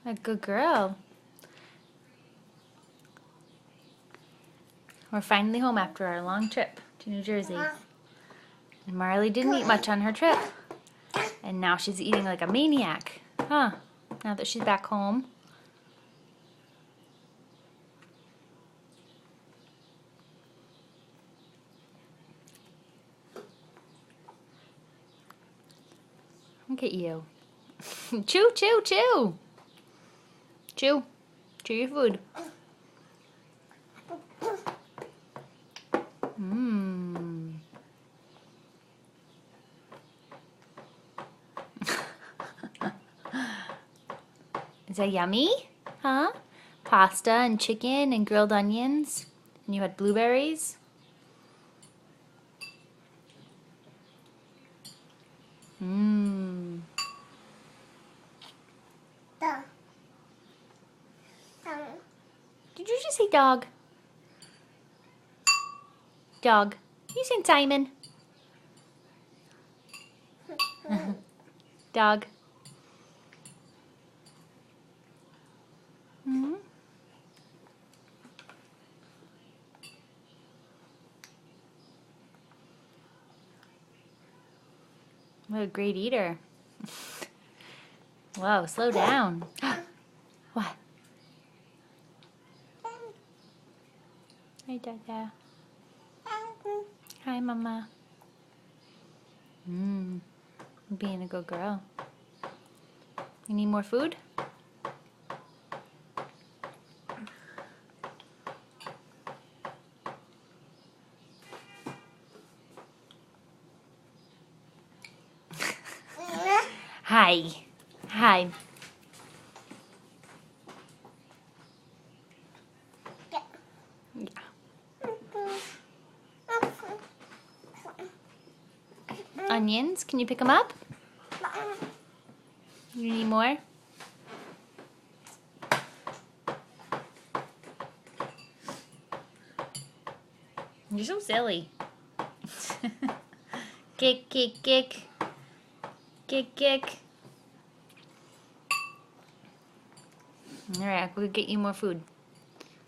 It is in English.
A good girl. We're finally home after our long trip to New Jersey. And Marley didn't eat much on her trip. And now she's eating like a maniac. Huh? Now that she's back home. Look at you. Chew, chew, chew. Chew. Chew your food. Mmm. Is that yummy? Huh? Pasta and chicken and grilled onions. And you had blueberries. Mmm. Did you just say dog? Dog. You saying Simon? Dog. Mm-hmm. What a great eater. Whoa, slow down. What? Hi, Dada. Hi, Mama. Being a good girl. You need more food? Hi. Hi. Yeah. Onions, can you pick them up? You need more? You're so silly. Kick, kick, kick. Kick, kick. Alright, I'll go get you more food.